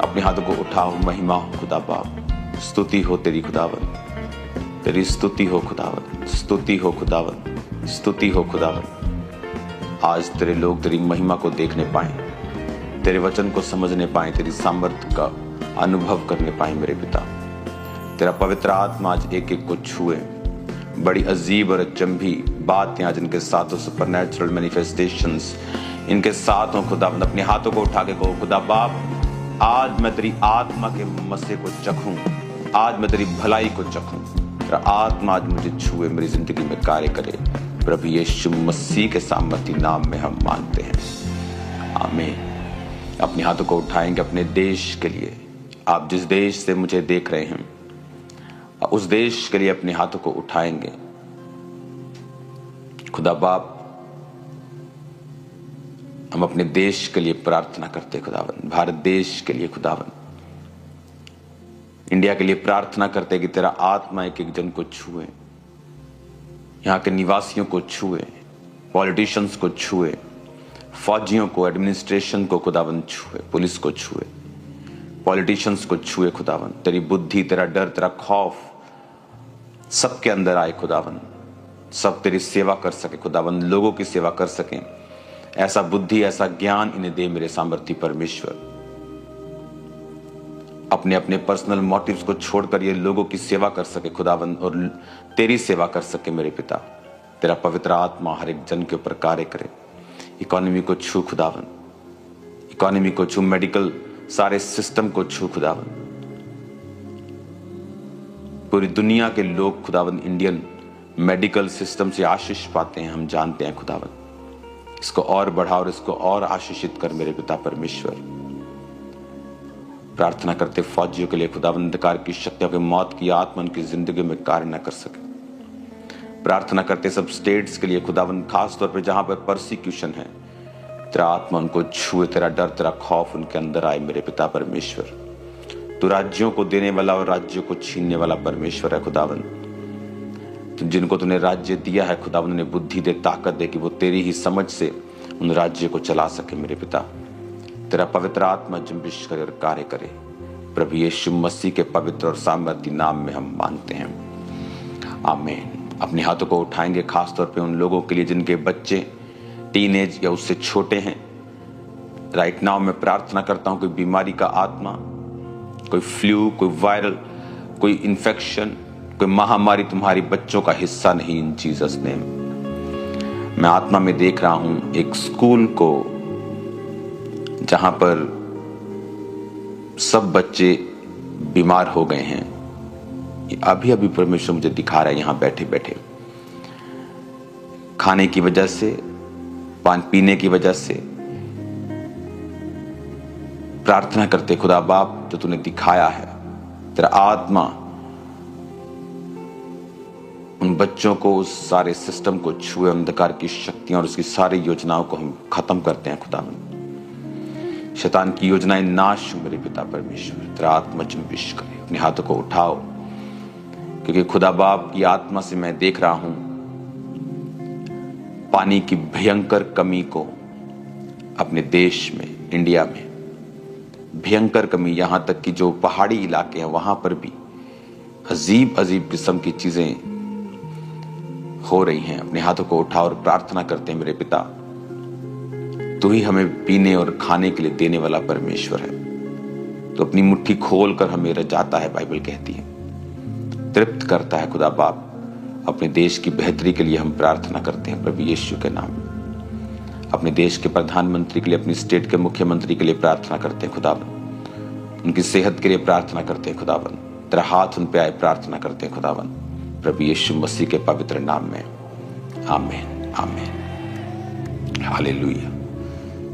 अपने हाथों को उठाओ, महिमा हो खुदा बाप, स्तुति हो तेरी खुदावन, तेरी स्तुति हो खुदावन, स्तुति हो खुदावन, स्तुति हो खुदावन। आज तेरे लोग तेरी महिमा को देखने पाए, तेरे वचन को समझने पाए, तेरी सामर्थ्य का अनुभव करने पाए मेरे पिता। तेरा पवित्र आत्मा आज एक एक को छुए। बड़ी अजीब और अचंभी बातें आज इनके साथ सुपरनैचुरल मैनिफेस्टेशंस इनके साथ हो खुदावंद। अपने हाथों को उठा के कहो खुदा बाप, आज मैं तेरी आत्मा के मसे को चखूं, आज मैं तेरी भलाई को चखूं। तेरा आत्मा आज मुझे छुए, मेरी जिंदगी में कार्य करे। प्रभु यीशु मसीह के सामर्थी नाम में हम मांगते हैं, आमीन। अपने हाथों को उठाएंगे अपने देश के लिए। आप जिस देश से मुझे देख रहे हैं उस देश के लिए अपने हाथों को उठाएंगे। खुदा बाप, हम अपने देश के लिए प्रार्थना करते खुदावन, भारत देश के लिए खुदावन, इंडिया के लिए प्रार्थना करते कि तेरा आत्मा एक एक जन को छुए, यहाँ के निवासियों को छुए, पॉलिटिशियंस को छुए, फौजियों को, एडमिनिस्ट्रेशन को खुदावन छुए, पुलिस को छुए, पॉलिटिशियंस को छुए खुदावन। तेरी बुद्धि, तेरा डर, तेरा खौफ सबके अंदर आए खुदावन। सब तेरी सेवा कर सके खुदावन, लोगों की सेवा कर सकें। ऐसा बुद्धि, ऐसा ज्ञान इन्हें दे मेरे सामर्थी परमेश्वर। अपने अपने पर्सनल मोटिव्स को छोड़कर ये लोगों की सेवा कर सके खुदावन और तेरी सेवा कर सके मेरे पिता। तेरा पवित्र आत्मा हर एक जन के ऊपर कार्य करे। इकोनॉमी को छू खुदावन, इकोनॉमी को छू, मेडिकल सारे सिस्टम को छू खुदावन। पूरी दुनिया के लोग खुदावन इंडियन मेडिकल सिस्टम से आशीष पाते हैं, हम जानते हैं खुदावन। इसको और बढ़ा और इसको और आशीषित कर मेरे पिता परमेश्वर। प्रार्थना करते फौजियों के लिए खुदावन, अंधकार की शक्तियों के मौत की आत्मा उनकी जिंदगी में कार्य न कर सके। प्रार्थना करते सब स्टेट्स के लिए खुदावन, खास तौर पे जहां पर परसिक्यूशन है, तेरा आत्मा उनको छुए, तेरा डर, तेरा खौफ उनके अंदर आए मेरे पिता परमेश्वर। तू राज्यों को देने वाला और राज्यों को छीनने वाला परमेश्वर है खुदावन। जिनको तूने राज्य दिया है खुदावन, उन्हें बुद्धि दे, ताकत दे कि वो तेरी ही समझ से उन राज्यों को चला सके मेरे पिता। तेरा पवित्र आत्मा जुम्बिश करे और कार्य करे। प्रभु यीशु मसीह के पवित्र और सामर्थी नाम में हम मांगते हैं, आमीन। अपने हाथों को उठाएंगे खास तौर पे उन लोगों के लिए जिनके बच्चे टीनेज या उससे छोटे हैं। राइट नाउ मैं प्रार्थना करता हूं, कोई बीमारी का आत्मा, कोई फ्लू, कोई वायरल, कोई इन्फेक्शन, कोई महामारी तुम्हारी बच्चों का हिस्सा नहीं, इन जीसस नेम। मैं आत्मा में देख रहा हूं एक स्कूल को जहां पर सब बच्चे बीमार हो गए हैं। अभी अभी परमेश्वर मुझे दिखा रहा है, यहां बैठे बैठे खाने की वजह से, पान पीने की वजह से। प्रार्थना करते खुदा बाप, जो तूने दिखाया है, तेरा आत्मा उन बच्चों को, उस सारे सिस्टम को छुए, अंधकार की शक्तियां और उसकी सारी योजनाओं को हम खत्म करते हैं खुदा। शैतान की योजनाएं नाश हो मेरे पिता परमेश्वर। तेरा आत्मा जुम्बिश करे। अपने हाथों को उठाओ, क्योंकि खुदा बाप की आत्मा से मैं देख रहा हूं पानी की भयंकर कमी को अपने देश में, इंडिया में भयंकर कमी। यहां तक कि जो पहाड़ी इलाके हैं वहां पर भी अजीब अजीब किस्म की चीजें हो रही हैं। अपने हाथों को उठा और प्रार्थना करते हैं मेरे पिता, तू ही हमें पीने और खाने के लिए देने वाला परमेश्वर है। तो अपनी मुट्ठी खोल कर हमें रजाता है, बाइबल कहती है, तृप्त करता है खुदा बाप। अपने देश की बेहतरी के लिए हम प्रार्थना करते हैं प्रभु यीशु के नाम में। अपने देश के प्रधानमंत्री के लिए, अपनी स्टेट के मुख्यमंत्री के लिए प्रार्थना करते हैं खुदावन। उनकी सेहत के लिए प्रार्थना करते हैं खुदावन। तेरा हाथ उन पे आए, प्रार्थना करते हैं खुदावन, प्रभु यीशु मसीह के पवित्र नाम में, आमीन, आमीन। Hallelujah,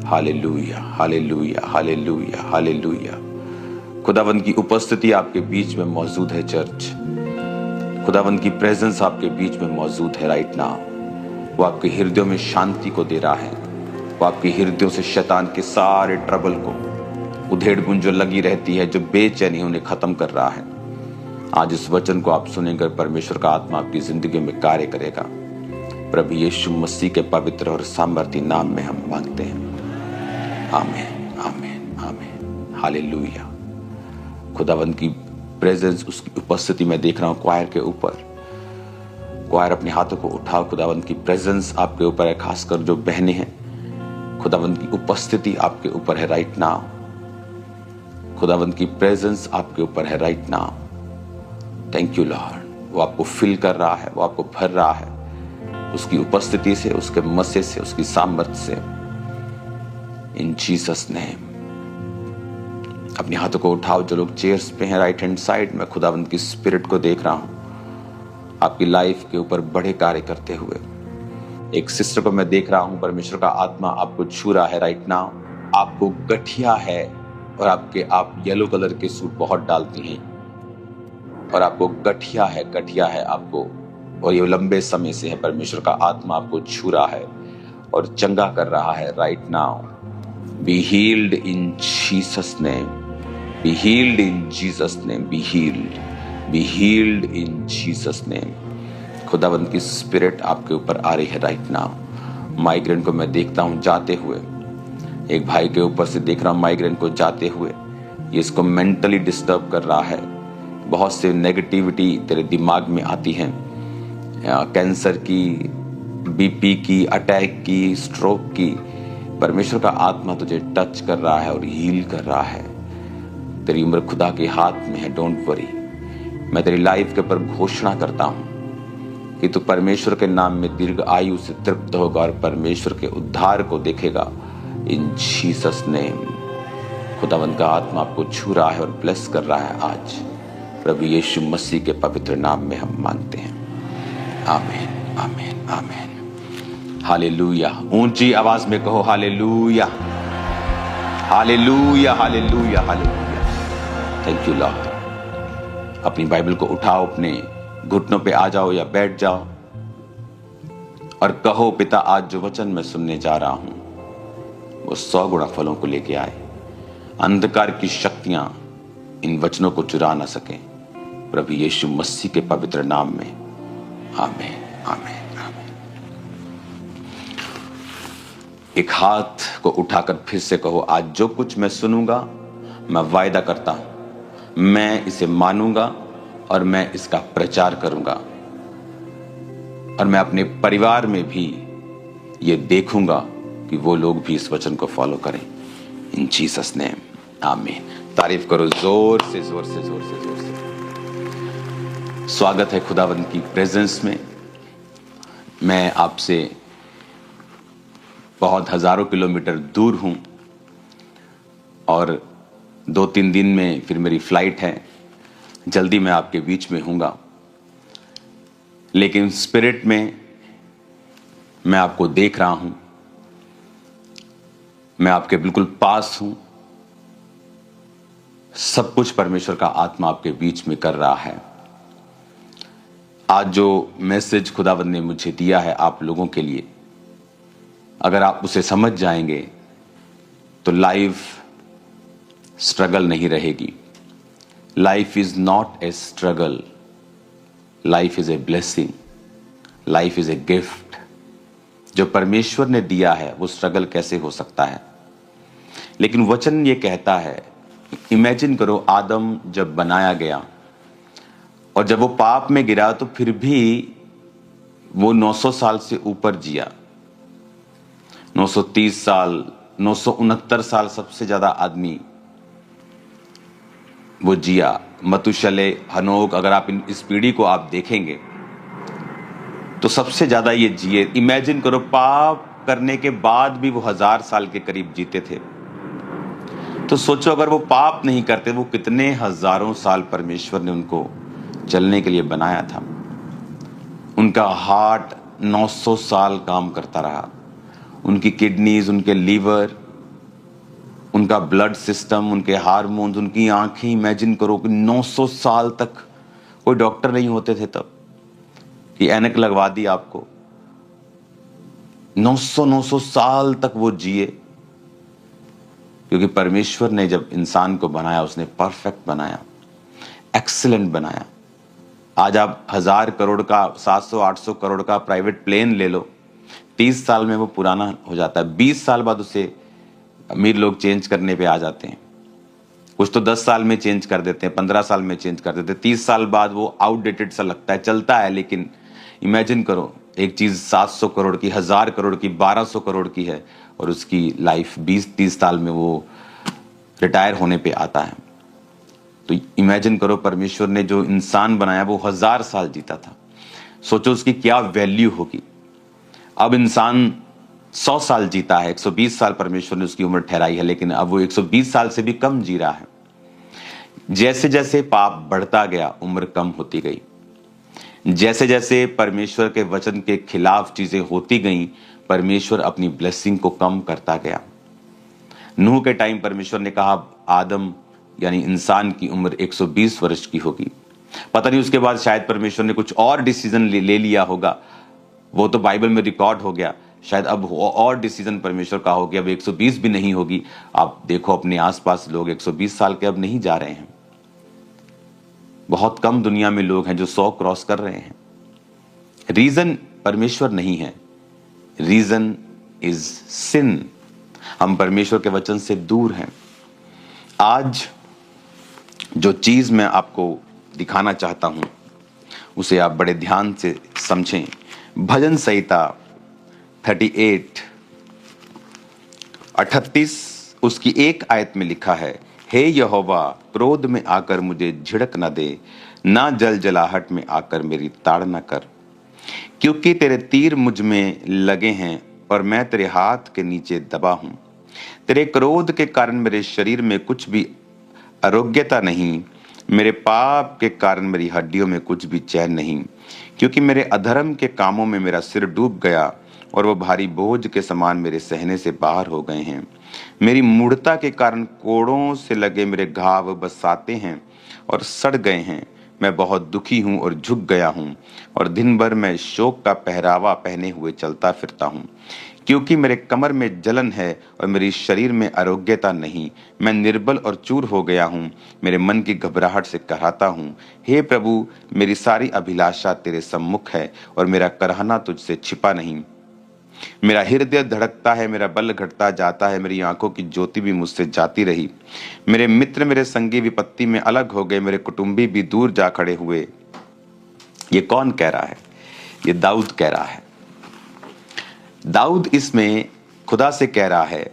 hallelujah, hallelujah, hallelujah, hallelujah. खुदावन की उपस्थिति आपके बीच में मौजूद है चर्च। खुदावन की प्रेजेंस आपके बीच में मौजूद है राइट नाउ। वो आपके हृदयों में शांति को दे रहा है। वो आपके हृदयों से शैतान के सारे ट्रबल को, उधेड़ बुन जो लगी रहती है, जो बेचैनी, उन्हें खत्म कर रहा है। आज इस वचन को आप सुनेंगे, परमेश्वर का आत्मा आपकी जिंदगी में कार्य करेगा। प्रभु यीशु मसीह के पवित्र और सामर्थी नाम में हम मांगते हैं, आमीन, आमीन, आमीन। हालेलुया, खुदावंद की प्रेजेंस, उसकी उपस्थिति मैं देख रहा हूं क्वायर के ऊपर। क्वायर अपने हाथों को उठाओ, खुदावंद की प्रेजेंस आपके ऊपर है, खासकर जो बहनें हैं, खुदावंद की उपस्थिति आपके ऊपर है राइट नाउ। खुदावंद की प्रेजेंस आपके ऊपर है right now. Thank you Lord. वो आपको फिल कर रहा है, वो आपको भर रहा है उसकी उपस्थिति से, उसके मसे से, उसकी सामर्थ्य से। इन जीसस नेम। अपने हाथों को उठाओ। जो लोग चेयर्स पे हैं राइट हैंड साइड, मैं खुदावंद की स्पिरिट को देख रहा हूं आपकी लाइफ के ऊपर बड़े कार्य करते हुए। एक सिस्टर को मैं देख रहा हूं, परमेश्वर का आत्मा आपको छू रहा है राइट नाउ। आपको गठिया है और आप येलो कलर के सूट बहुत डालती हैं और आपको गठिया है आपको, और ये लंबे समय से है। परमेश्वर का आत्मा आपको छू रहा है और चंगा कर रहा है right now. Be healed in Jesus name, B healed in Jesus name, B healed in Jesus name. खुदावंद की स्पिरिट आपके ऊपर आ रही है राइट नाउ। माइग्रेन को मैं देखता हूं जाते हुए, एक भाई के ऊपर से देख रहा हूं माइग्रेन को जाते हुए। ये इसको मेंटली डिस्टर्ब कर रहा है। बहुत से नेगेटिविटी तेरे दिमाग में आती है, कैंसर की, बीपी की, अटैक की, स्ट्रोक की। परमेश्वर का आत्मा तुझे टच कर रहा है और हील कर रहा है। तेरी उम्र खुदा के हाथ में है, डोंट वरी। मैं तेरी लाइफ के ऊपर घोषणा करता हूं कि तू परमेश्वर के नाम में दीर्घ आयु से तृप्त होगा और परमेश्वर के उद्धार को देखेगा इन जीसस नेम। खुदावंद का आत्मा आपको छू रहा है और ब्लेस कर रहा है आज। प्रभु यीशु मसीह के पवित्र नाम में हम मांगते हैं, आमीन, आमीन, आमीन। हालेलुया। ऊंची आवाज में कहो hallelujah, hallelujah, hallelujah, hallelujah. Thank you Lord. अपनी बाइबल को उठाओ, अपने घुटनों पे आ जाओ या बैठ जाओ और कहो, पिता आज जो वचन मैं सुनने जा रहा हूं वो 100 गुणा फलों को लेके आए। अंधकार की शक्तियां इन वचनों को चुरा ना सके। प्रभु यीशु मसीह के पवित्र नाम में, आमीन, आमीन, आमीन। एक हाथ को उठाकर फिर से कहो, आज जो कुछ मैं सुनूंगा, मैं वायदा करता हूं मैं इसे मानूंगा और मैं इसका प्रचार करूंगा और मैं अपने परिवार में भी ये देखूंगा कि वो लोग भी इस वचन को फॉलो करें। इन जीसस नेम, आमीन। तारीफ करो जोर से, जोर से, जोर से, जोर से। स्वागत है खुदावंद की प्रेजेंस में। मैं आपसे बहुत हजारों किलोमीटर दूर हूं और 2-3 दिन में फिर मेरी फ्लाइट है। जल्दी मैं आपके बीच में हूंगा, लेकिन स्पिरिट में मैं आपको देख रहा हूं। मैं आपके बिल्कुल पास हूं। सब कुछ परमेश्वर का आत्मा आपके बीच में कर रहा है। आज जो मैसेज खुदावंद ने मुझे दिया है आप लोगों के लिए, अगर आप उसे समझ जाएंगे तो लाइफ स्ट्रगल नहीं रहेगी। Life is not a struggle, life is a blessing, life is a gift. जो परमेश्वर ने दिया है वो स्ट्रगल कैसे हो सकता है? लेकिन वचन ये कहता है, इमेजिन करो आदम जब बनाया गया और जब वो पाप में गिरा तो फिर भी वो 900 साल से ऊपर जिया। 930 साल, 969 साल सबसे ज्यादा आदमी वो जिया। मतुशले, हनोक, अगर आप इस पीढ़ी को आप देखेंगे तो सबसे ज्यादा ये जिए। इमेजिन करो पाप करने के बाद भी वो 1000 साल के करीब जीते थे। तो सोचो अगर वो पाप नहीं करते, वो कितने हजारों साल परमेश्वर ने उनको चलने के लिए बनाया था। उनका हार्ट 900 साल काम करता रहा, उनकी किडनीज, उनके लीवर, उनका ब्लड सिस्टम, उनके हार्मोन्स, उनकी आंखें। इमेजिन करो कि 900 साल तक कोई डॉक्टर नहीं होते थे तब कि ऐनक लगवा दी आपको। 900 साल तक वो जिए, क्योंकि परमेश्वर ने जब इंसान को बनाया उसने परफेक्ट बनाया, एक्सीलेंट बनाया। आज आप 1000 करोड़ का, 700-800 करोड़ का प्राइवेट प्लेन ले लो, 30 साल में वो पुराना हो जाता है। 20 साल बाद उसे अमीर लोग चेंज करने पे आ जाते हैं। कुछ तो 10 साल में चेंज कर देते हैं, 15 साल में चेंज कर देते हैं, 30 साल बाद वो आउटडेटेड सा लगता है, चलता है, लेकिन इमेजिन करो एक चीज 700 करोड़ की, 1000 करोड़ की, 1200 करोड़ की है और उसकी लाइफ 20-30 साल में वो रिटायर होने पे आता है। तो इमेजिन करो परमेश्वर ने जो इंसान बनाया वो 1000 साल जीता था, सोचो उसकी क्या वैल्यू होगी। अब इंसान 100 साल जीता है, 120 साल परमेश्वर ने उसकी उम्र ठहराई है, लेकिन अब वो 120 साल से भी कम जी रहा है। जैसे जैसे पाप बढ़ता गया उम्र कम होती गई, जैसे जैसे परमेश्वर के वचन के खिलाफ चीजें होती गईं, परमेश्वर अपनी ब्लेसिंग को कम करता गया। नूह के टाइम परमेश्वर ने कहा आदम यानी इंसान की उम्र 120 वर्ष की होगी। पता नहीं उसके बाद शायद परमेश्वर ने कुछ और डिसीजन ले लिया होगा, वो तो बाइबल में रिकॉर्ड हो गया। शायद अब और डिसीजन परमेश्वर का हो गया, अब 120 भी नहीं होगी। आप देखो अपने आसपास लोग 120 साल के अब नहीं जा रहे हैं। बहुत कम दुनिया में लोग हैं जो 100 क्रॉस कर रहे हैं। रीजन परमेश्वर नहीं है, रीजन इज सिन। हम परमेश्वर के वचन से दूर हैं। आज जो चीज मैं आपको दिखाना चाहता हूं उसे आप बड़े ध्यान से समझें। भजन संहिता 38 उसकी एक आयत में लिखा है, हे यहोवा क्रोध में आकर मुझे झिड़क न दे, ना जल जलाहट में आकर मेरी ताड़ न कर, क्योंकि तेरे तीर मुझ में लगे हैं और मैं तेरे हाथ के नीचे दबा हूं। तेरे क्रोध के कारण मेरे शरीर में कुछ भी आरोग्यता नहीं, मेरे पाप के कारण मेरी हड्डियों में कुछ भी चैन नहीं, क्योंकि मेरे अधर्म के कामों में मेरा सिर डूब गया और वो भारी बोझ के समान मेरे सहने से बाहर हो गए हैं। मेरी मूढ़ता के कारण कोड़ों से लगे मेरे घाव बसाते हैं और सड़ गए हैं। मैं बहुत दुखी हूँ और झुक गया हूँ और दिन भर मैं शोक का पहरावा पहने हुए चलता फिरता हूँ, क्योंकि मेरे कमर में जलन है और मेरी शरीर में आरोग्यता नहीं। मैं निर्बल और चूर हो गया हूँ, मेरे मन की घबराहट से कराहता हूँ। हे प्रभु, मेरी सारी अभिलाषा तेरे सम्मुख है और मेरा करहना तुझसे छिपा नहीं। मेरा हृदय धड़कता है, मेरा बल घटता जाता है, मेरी आंखों की ज्योति भी मुझसे जाती रही। मेरे मित्र मेरे संगी विपत्ति में अलग हो गए, मेरे कुटुंबी भी दूर जा खड़े हुए। ये कौन कह रहा है? ये दाऊद कह रहा है। दाऊद इसमें खुदा से कह रहा है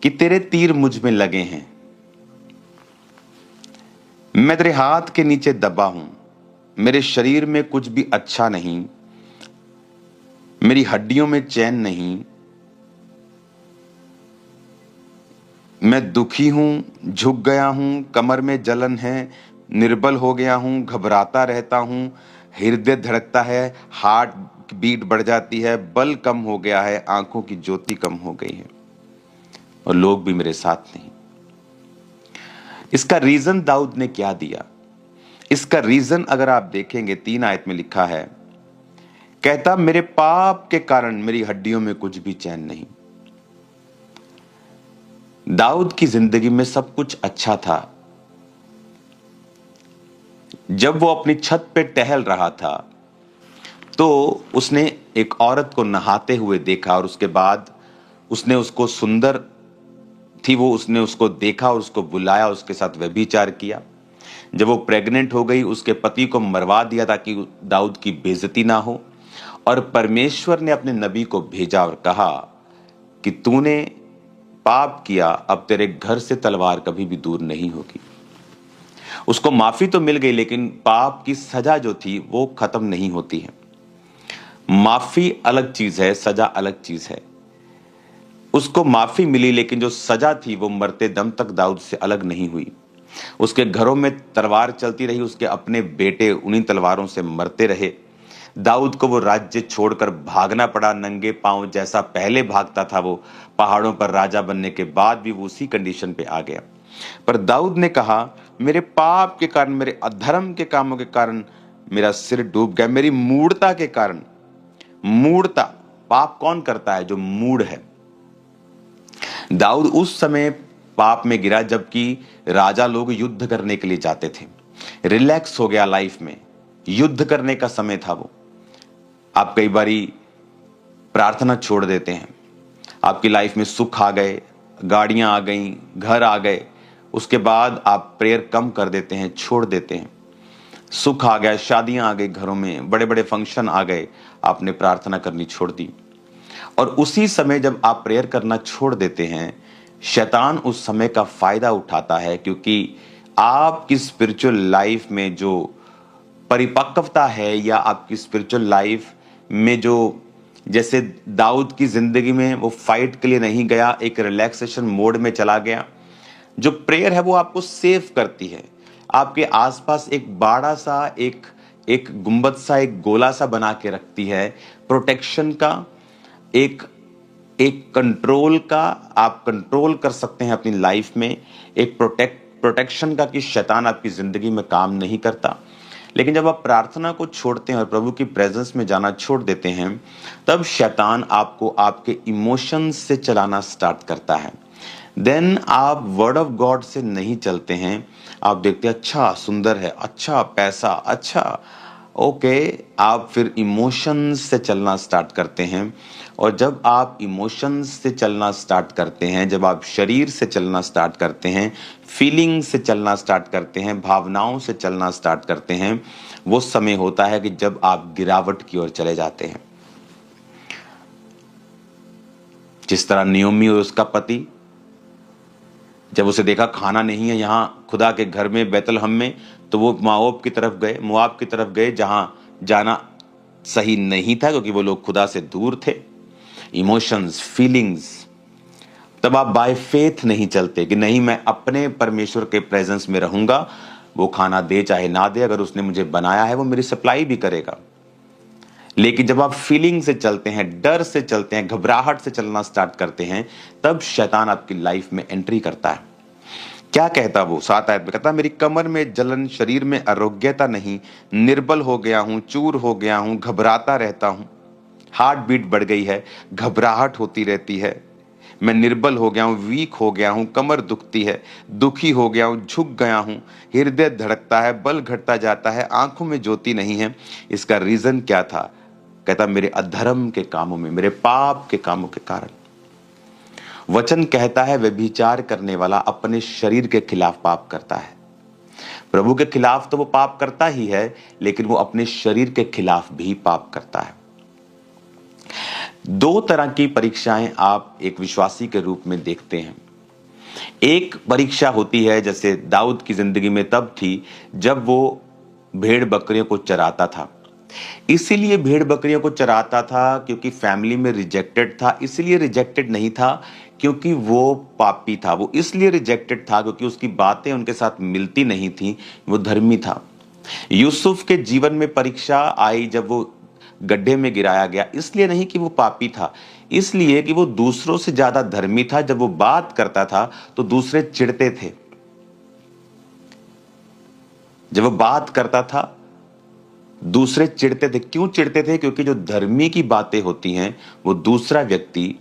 कि तेरे तीर मुझ में लगे हैं, मैं तेरे हाथ के नीचे दबा हूं, मेरे शरीर में कुछ भी अच्छा नहीं, मेरी हड्डियों में चैन नहीं, मैं दुखी हूं, झुक गया हूं, कमर में जलन है, निर्बल हो गया हूं, घबराता रहता हूं, हृदय धड़कता है, हार्ट बीट बढ़ जाती है, बल कम हो गया है, आंखों की ज्योति कम हो गई है और लोग भी मेरे साथ नहीं। इसका रीजन दाऊद ने क्या दिया? इसका रीजन अगर आप देखेंगे 3 आयत में लिखा है, कहता मेरे पाप के कारण मेरी हड्डियों में कुछ भी चैन नहीं। दाऊद की जिंदगी में सब कुछ अच्छा था। जब वो अपनी छत पे टहल रहा था तो उसने एक औरत को नहाते हुए देखा और उसके बाद उसने उसको सुंदर थी वो, उसने उसको देखा और उसको बुलाया, उसके साथ व्यभिचार किया। जब वो प्रेग्नेंट हो गई उसके पति को मरवा दिया ताकि दाऊद की बेइज्जती ना हो, और परमेश्वर ने अपने नबी को भेजा और कहा कि तूने पाप किया, अब तेरे घर से तलवार कभी भी दूर नहीं होगी। उसको माफी तो मिल गई लेकिन पाप की सजा जो थी वो खत्म नहीं होती है। माफी अलग चीज है, सजा अलग चीज है। उसको माफी मिली लेकिन जो सजा थी वो मरते दम तक दाऊद से अलग नहीं हुई। उसके घरों में तलवार चलती रही, उसके अपने बेटे उन्हीं तलवारों से मरते रहे। दाऊद को वो राज्य छोड़कर भागना पड़ा नंगे पांव, जैसा पहले भागता था वो पहाड़ों पर राजा बनने के बाद भी वो उसी कंडीशन पे आ गया। पर दाऊद ने कहा मेरे पाप के कारण, मेरे अधर्म के कामों के कारण मेरा सिर डूब गया, मेरी मूढ़ता के कारण। मूढ़ता, पाप कौन करता है? जो मूढ़ है। दाऊद उस समय पाप में गिरा जबकि राजा लोग युद्ध करने के लिए जाते थे। रिलैक्स हो गया लाइफ में, युद्ध करने का समय था वो। आप कई बारी प्रार्थना छोड़ देते हैं, आपकी लाइफ में सुख आ गए, गाड़ियां आ गई, घर आ गए, उसके बाद आप प्रेयर कम कर देते हैं, छोड़ देते हैं। सुख आ गया, शादियां आ गई, घरों में बड़े बड़े फंक्शन आ गए, आपने प्रार्थना करनी छोड़ दी। और उसी समय जब आप प्रेयर करना छोड़ देते हैं, शैतान उस समय का फायदा उठाता है, क्योंकि आपकी स्पिरिचुअल लाइफ में जो परिपक्वता है या आपकी स्पिरिचुअल लाइफ में जो, जैसे दाऊद की जिंदगी में वो फाइट के लिए नहीं गया, एक रिलैक्सेशन मोड में चला गया। जो प्रेयर है वो आपको सेव करती है, आपके आसपास एक बाड़ा सा, एक एक गुंबद सा, एक गोला सा बना के रखती है, प्रोटेक्शन का, एक एक कंट्रोल का। आप कंट्रोल कर सकते हैं अपनी लाइफ में, एक प्रोटेक्शन का, कि शैतान आपकी जिंदगी में काम नहीं करता। लेकिन जब आप प्रार्थना को छोड़ते हैं और प्रभु की प्रेजेंस में जाना छोड़ देते हैं, तब शैतान आपको आपके इमोशंस से चलाना स्टार्ट करता है। देन आप वर्ड ऑफ गॉड से नहीं चलते हैं। आप देखते हैं अच्छा सुंदर है, अच्छा पैसा, अच्छा ओके, आप फिर इमोशंस से चलना स्टार्ट करते हैं। और जब आप इमोशंस से चलना स्टार्ट करते हैं, जब आप शरीर से चलना स्टार्ट करते हैं, फीलिंग से चलना स्टार्ट करते हैं, भावनाओं से चलना स्टार्ट करते हैं, वो समय होता है कि जब आप गिरावट की ओर चले जाते हैं। जिस तरह नियोमी और उसका पति, जब उसे देखा खाना नहीं है यहां खुदा के घर में बैतलहम में, तो वो मोआब की तरफ गए जहां जाना सही नहीं था, क्योंकि वो लोग खुदा से दूर थे। इमोशंस, फीलिंग्स, तब आप बाय फेथ नहीं चलते कि नहीं मैं अपने परमेश्वर के प्रेजेंस में रहूंगा, वो खाना दे चाहे ना दे, अगर उसने मुझे बनाया है वो मेरी सप्लाई भी करेगा। लेकिन जब आप फीलिंग से चलते हैं, डर से चलते हैं, घबराहट से चलना स्टार्ट करते हैं, तब शैतान आपकी लाइफ में एंट्री करता है। क्या कहता वो 7 आयत में, कहता मेरी कमर में जलन, शरीर में आरोग्यता नहीं, निर्बल हो गया हूं, चूर हो गया हूं, घबराता रहता हूं। हार्ट बीट बढ़ गई है, घबराहट होती रहती है, मैं निर्बल हो गया हूं, वीक हो गया हूं, कमर दुखती है, दुखी हो गया हूं, झुक गया हूं, हृदय धड़कता है, बल घटता जाता है, आंखों में ज्योति नहीं है। इसका रीजन क्या था? कहता मेरे अधर्म के कामों में, मेरे पाप के कामों के कारण। वचन कहता है व्यभिचार करने वाला अपने शरीर के खिलाफ पाप करता है। प्रभु के खिलाफ तो वो पाप करता ही है, लेकिन वो अपने शरीर के खिलाफ भी पाप करता है। 2 तरह की परीक्षाएं आप एक विश्वासी के रूप में देखते हैं। एक परीक्षा होती है, जैसे दाऊद की जिंदगी में तब थी जब वो भेड़ बकरियों को चराता था। इसीलिए भेड़ बकरियों को चराता था क्योंकि फैमिली में रिजेक्टेड था। इसलिए रिजेक्टेड नहीं था क्योंकि वो पापी था, वो इसलिए रिजेक्टेड था क्योंकि उसकी बातें उनके साथ मिलती नहीं थी, वो धर्मी था। यूसुफ के जीवन में परीक्षा आई जब वो गड्ढे में गिराया गया, इसलिए नहीं कि वो पापी था, इसलिए कि वो दूसरों से ज्यादा धर्मी था। जब वो बात करता था तो दूसरे चिढ़ते थे। जब वो बात करता था दूसरे चिढ़ते थे। क्यों चिढ़ते थे? क्योंकि जो धर्मी की बातें होती हैं, वो दूसरा व्यक्ति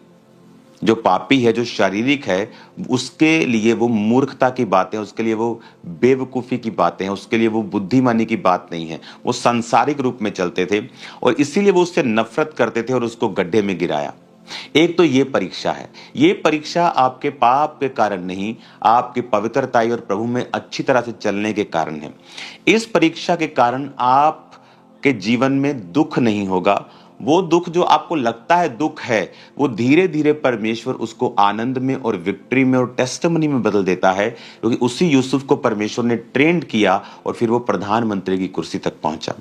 जो पापी है, जो शारीरिक है, उसके लिए वो मूर्खता की बातें, उसके लिए वो बेवकूफ़ी की बातें हैं, उसके लिए वो बुद्धिमानी की बात नहीं है। वो सांसारिक रूप में चलते थे और इसीलिए वो उससे नफरत करते थे और उसको गड्ढे में गिराया। एक तो ये परीक्षा है। ये परीक्षा आपके पाप के कारण नहीं, आपकी पवित्रताई और प्रभु में अच्छी तरह से चलने के कारण है। इस परीक्षा के कारण आपके जीवन में दुख नहीं होगा। वो दुख जो आपको लगता है दुख है, वो धीरे धीरे परमेश्वर उसको आनंद में और विक्ट्री में और टेस्टिमनी में बदल देता है, क्योंकि उसी यूसुफ को परमेश्वर ने ट्रेंड किया और फिर वो प्रधानमंत्री की कुर्सी तक पहुंचा।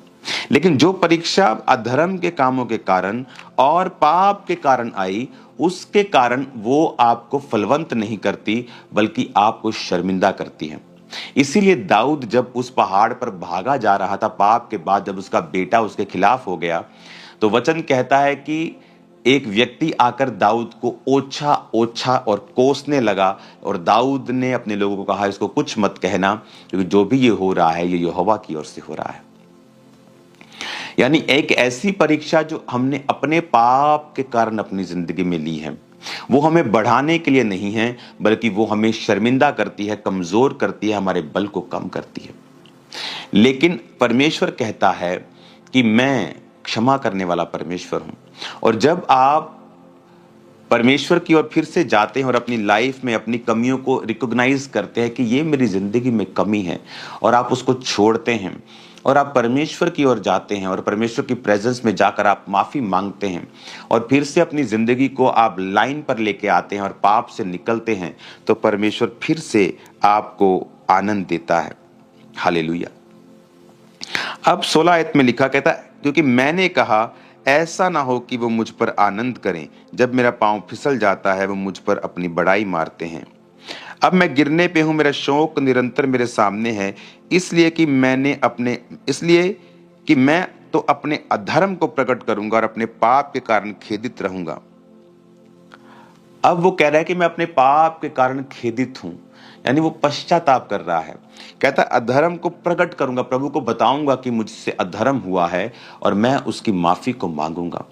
लेकिन जो परीक्षा अधर्म के कामों के कारण और पाप के कारण आई, उसके कारण वो आपको फलवंत नहीं करती, बल्कि आपको शर्मिंदा करती है। इसीलिए दाऊद जब उस पहाड़ पर भागा जा रहा था पाप के बाद, जब उसका बेटा उसके खिलाफ हो गया, तो वचन कहता है कि एक व्यक्ति आकर दाऊद को ओछा ओछा और कोसने लगा, और दाऊद ने अपने लोगों को कहा इसको कुछ मत कहना, क्योंकि जो भी ये हो रहा है ये यहोवा की ओर से हो रहा है। यानी एक ऐसी परीक्षा जो हमने अपने पाप के कारण अपनी जिंदगी में ली है, वो हमें बढ़ाने के लिए नहीं है, बल्कि वो हमें शर्मिंदा करती है, कमजोर करती है, हमारे बल को कम करती है। लेकिन परमेश्वर कहता है कि मैं क्षमा करने वाला परमेश्वर हूं। और जब आप परमेश्वर की ओर फिर से जाते हैं और अपनी लाइफ में अपनी कमियों को रिकॉग्नाइज करते हैं कि ये मेरी जिंदगी में कमी है, और आप उसको छोड़ते हैं और आप परमेश्वर की ओर जाते हैं और परमेश्वर की प्रेजेंस में जाकर आप माफी मांगते हैं और फिर से अपनी जिंदगी को आप लाइन पर लेके आते हैं और पाप से निकलते हैं, तो परमेश्वर फिर से आपको आनंद देता है। हालेलुया। अब 16 आयत में लिखा कहता है, क्योंकि मैंने कहा ऐसा ना हो कि वो मुझ पर आनंद करें, जब मेरा पांव फिसल जाता है वो मुझ पर अपनी बड़ाई मारते हैं। अब मैं गिरने पे हूं, मेरा शौक निरंतर मेरे सामने है, इसलिए कि मैं तो अपने अधर्म को प्रकट करूंगा और अपने पाप के कारण खेदित रहूंगा। अब वो कह रहा है कि मैं अपने पाप के कारण खेदित हूं, यानी वो पश्चाताप कर रहा है। कहता है अधर्म को प्रकट करूंगा, प्रभु को बताऊंगा कि मुझसे अधर्म हुआ है और मैं उसकी माफी को मांगूंगा।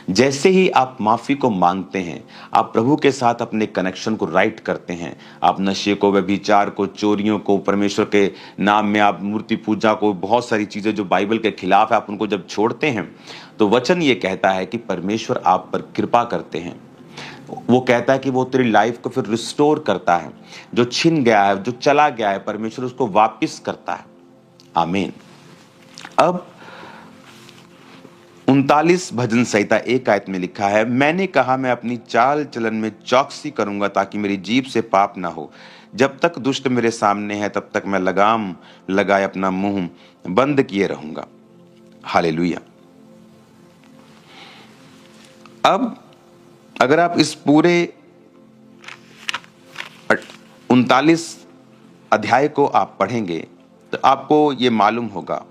जैसे ही आप माफी को मांगते हैं, आप प्रभु के साथ अपने कनेक्शन को राइट करते हैं। आप नशे को, व्यभिचार को, चोरियों को, परमेश्वर के नाम में आप मूर्ति पूजा को, बहुत सारी चीजें जो बाइबल के खिलाफ है, आप उनको जब छोड़ते हैं तो वचन ये कहता है कि परमेश्वर आप पर कृपा करते हैं। वो कहता है कि वो तेरी लाइफ को फिर रिस्टोर करता है। जो छिन गया है, जो चला गया है, परमेश्वर उसको वापस करता है। आमीन। अब 39 भजन संहिता 1 आयत में लिखा है, मैंने कहा मैं अपनी चाल चलन में चौकसी करूंगा ताकि मेरी जीभ से पाप ना हो। जब तक दुष्ट मेरे सामने है तब तक मैं लगाम लगाए अपना मुंह बंद किए रहूंगा। हालेलुया। अब अगर आप इस पूरे 39 अध्याय को आप पढ़ेंगे तो आपको ये मालूम होगा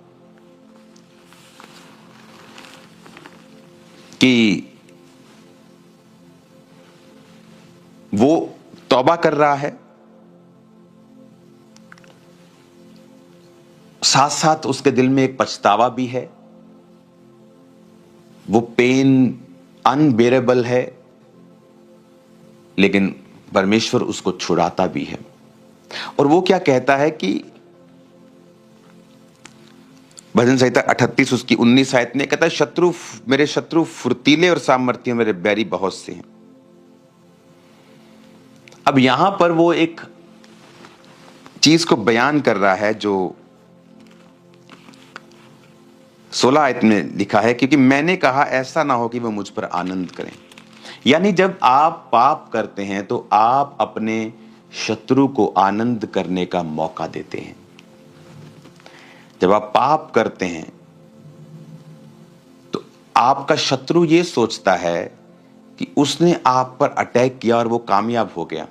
कि वो तौबा कर रहा है, साथ साथ उसके दिल में एक पछतावा भी है। वो पेन अनबेरेबल है, लेकिन परमेश्वर उसको छुड़ाता भी है। और वो क्या कहता है कि भजन संहिता 38 उसकी 19 आयत में कहता है, मेरे शत्रु फुर्तीले और सामर्थ्य, मेरे बैरी बहुत से हैं। अब यहां पर वो एक चीज को बयान कर रहा है जो 16 आयत में लिखा है, क्योंकि मैंने कहा ऐसा ना हो कि वो मुझ पर आनंद करें। यानी जब आप पाप करते हैं तो आप अपने शत्रु को आनंद करने का मौका देते हैं। जब आप पाप करते हैं तो आपका शत्रु ये सोचता है कि उसने आप पर अटैक किया और वो कामयाब हो गया।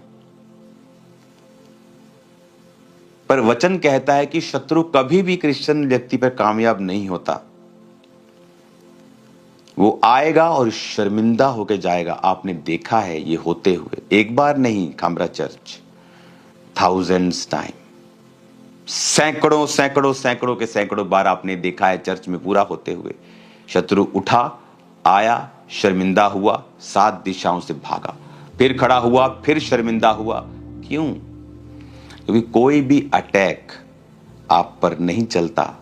पर वचन कहता है कि शत्रु कभी भी क्रिश्चियन व्यक्ति पर कामयाब नहीं होता। वो आएगा और शर्मिंदा होकर जाएगा। आपने देखा है ये होते हुए, एक बार नहीं खामरा चर्च, थाउजेंड्स टाइम, सैकड़ों के सैकड़ों बार आपने देखा है चर्च में पूरा होते हुए। शत्रु उठा, आया, शर्मिंदा हुआ, 7 दिशाओं से भागा, फिर खड़ा हुआ, फिर शर्मिंदा हुआ। क्यों? क्योंकि कोई भी अटैक आप पर नहीं चलता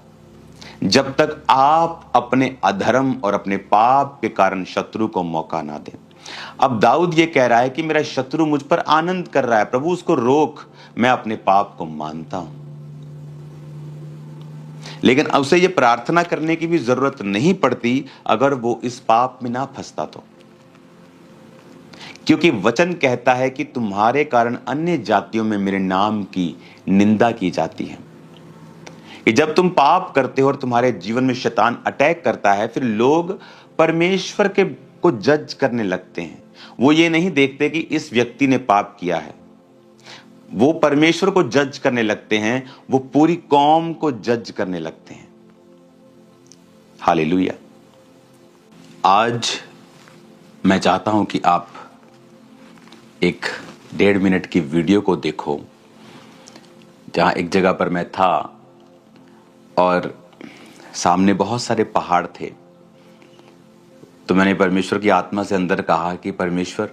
जब तक आप अपने अधर्म और अपने पाप के कारण शत्रु को मौका ना दें। अब दाऊद ये कह रहा है कि मेरा शत्रु मुझ पर आनंद कर रहा है, प्रभु उसको रोक, मैं अपने पाप को मानता हूं। लेकिन उसे ये प्रार्थना करने की भी जरूरत नहीं पड़ती अगर वो इस पाप में ना फंसता तो, क्योंकि वचन कहता है कि तुम्हारे कारण अन्य जातियों में मेरे नाम की निंदा की जाती है। कि जब तुम पाप करते हो और तुम्हारे जीवन में शैतान अटैक करता है, फिर लोग परमेश्वर को जज करने लगते हैं। वो ये नहीं देखते कि इस व्यक्ति ने पाप किया है, वो परमेश्वर को जज करने लगते हैं, वो पूरी कौम को जज करने लगते हैं। हालेलुया। आज मैं चाहता हूं कि आप एक 1.5 मिनट की वीडियो को देखो, जहां एक जगह पर मैं था और सामने बहुत सारे पहाड़ थे। तो मैंने परमेश्वर की आत्मा से अंदर कहा कि परमेश्वर,